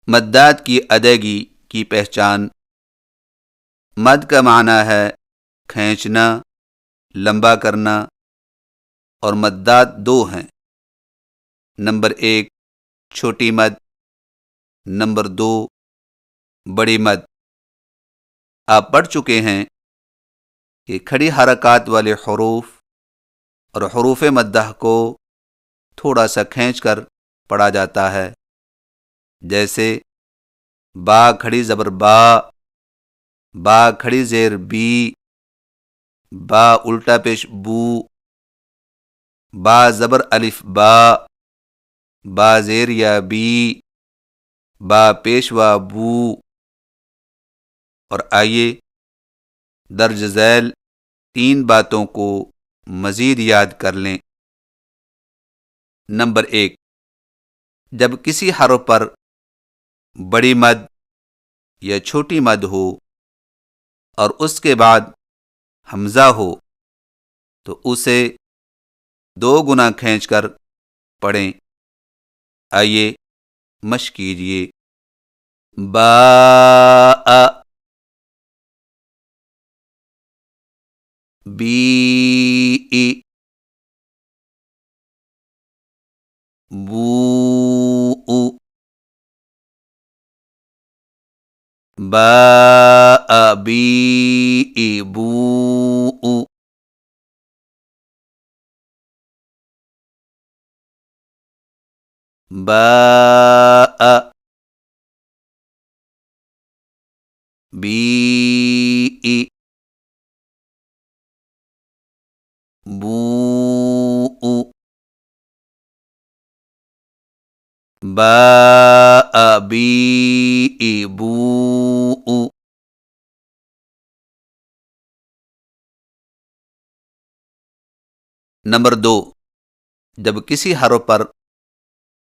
मद्दात की अदायगी की पहचान। मद का माना है खींचना, लंबा करना, और मद्दात दो हैं। नंबर 1 छोटी मद, नंबर 2 बड़ी मद। आप पढ़ चुके हैं कि खड़ी हरकत वाले हरूफ और हरूफ मद्दा को थोड़ा सा खींचकर पढ़ा जाता है। जैसे बा खड़ी ज़बर बा खड़ी ज़ेर बी, बा उल्टा पेश बू, बा ज़बर अलिफ बा ज़ेर या बी, बा पेशवा बू। और आइए दर्ज झैल 3 बातों को मज़ीद याद कर लें। नंबर 1, जब किसी हर्फ पर बड़ी मद या छोटी मद हो और उसके बाद हमज़ा हो तो उसे 2 गुना खींचकर पढ़ें। आइए मश्क कीजिए। बा बी बू बा बी बू बा बी बू बा बी बू। नंबर 2, जब किसी हर्फ पर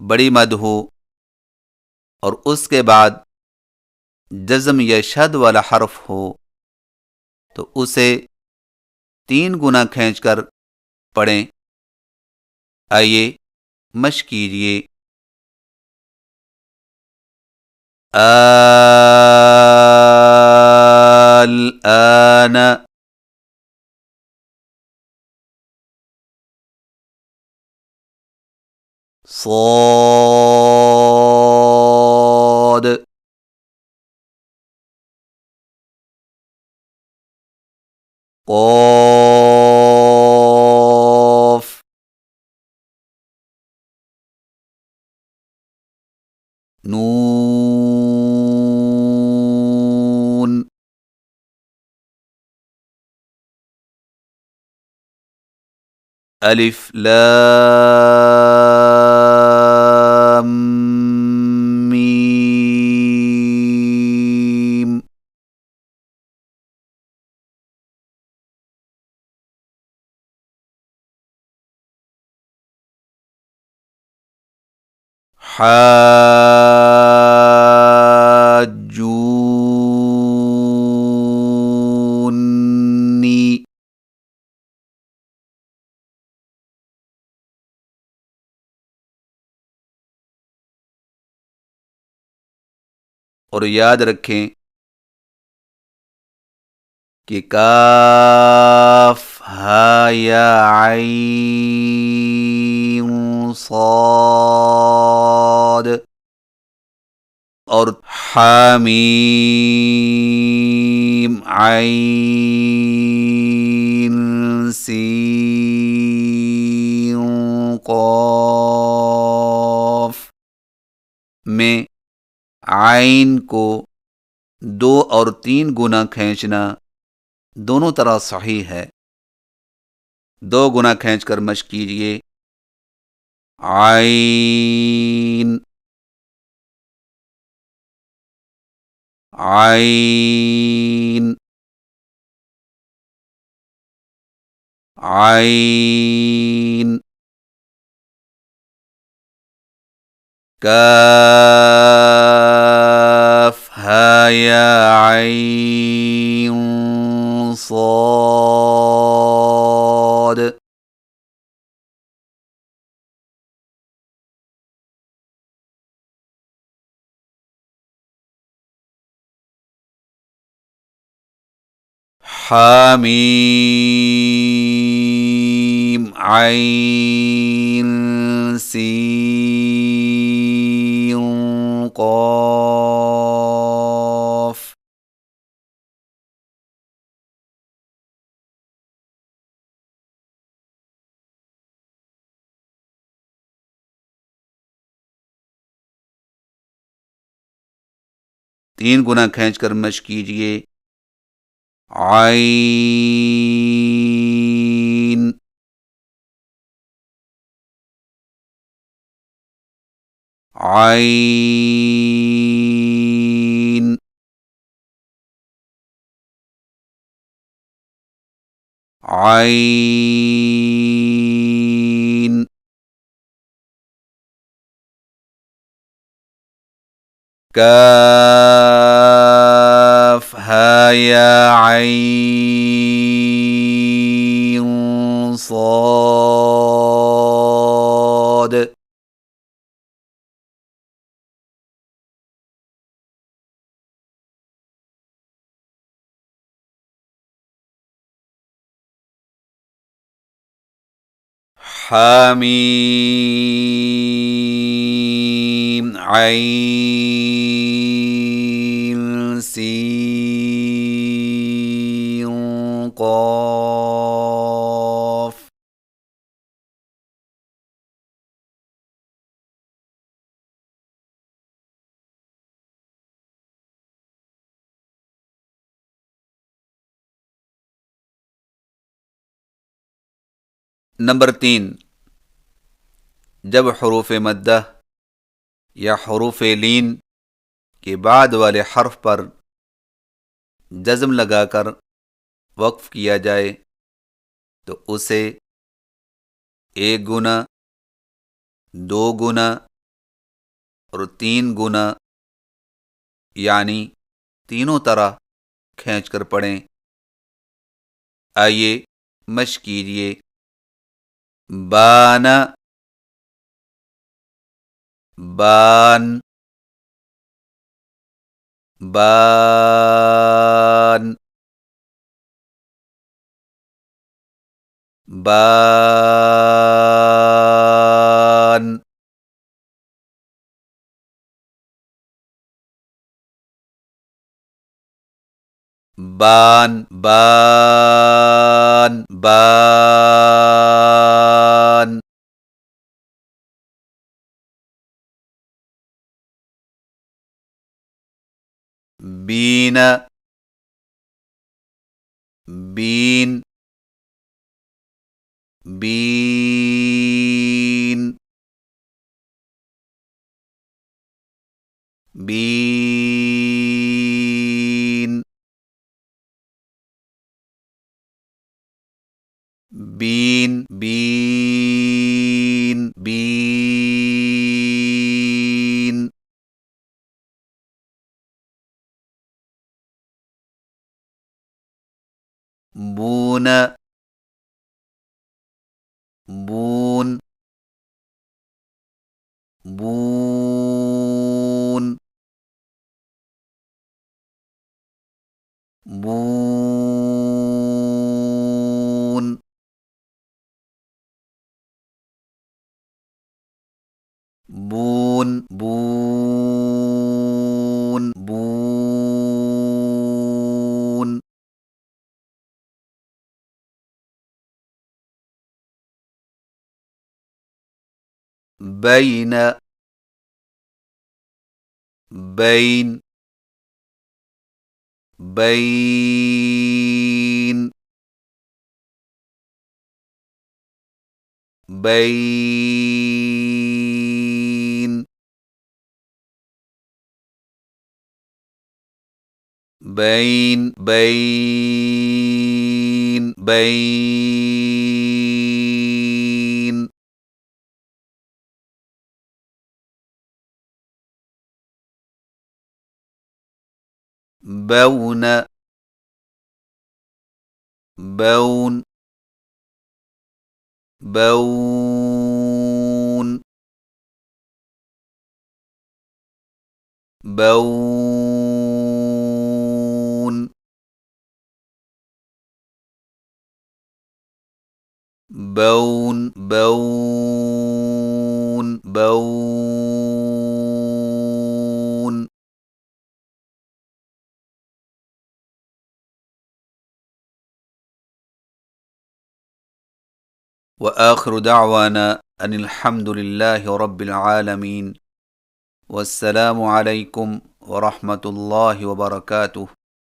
बड़ी मद हो और उसके बाद जज़म या शद वाला हर्फ हो तो उसे 3 गुना खींचकर पढ़ें। आइए मश्क कीजिए। आन صاد قاف نون ألف لام ميم حاجوني और याद रखें कि काफ हा या आइन साद और हामीम आइन सीन क़ाफ में आइन को 2 और 3 गुना खींचना दोनों तरह सही है। 2 गुना खींचकर मश्क कीजिए। आइन आइन आइन काफ हा या आइन साद حاميم عين سين قاف. तीन गुना खींचकर मश्क कीजिए। आइन आइन आइन काफ हा या आइन صاد. حميم عين سين قاف. नंबर 3, जब हरूफ मद्दा या हरूफ लीन के बाद वाले हर्फ पर जज्म लगाकर वक्फ किया जाए तो उसे 1 गुना, 2 गुना और 3 गुना यानी तीनों तरह खींचकर पढ़ें। आइए मश्क कीजिए। बाना बान बान बान बान बान बान बीना बीन बीन बीन बीन बीन बीन बूना बून बून बून बून बून बून बैन बैन बैन बैन बैन बैन बैन बौन बौन बौन बौन بون بون بون. وآخر دعوانا أن الحمد لله رب العالمين. والسلام عليكم ورحمة الله وبركاته.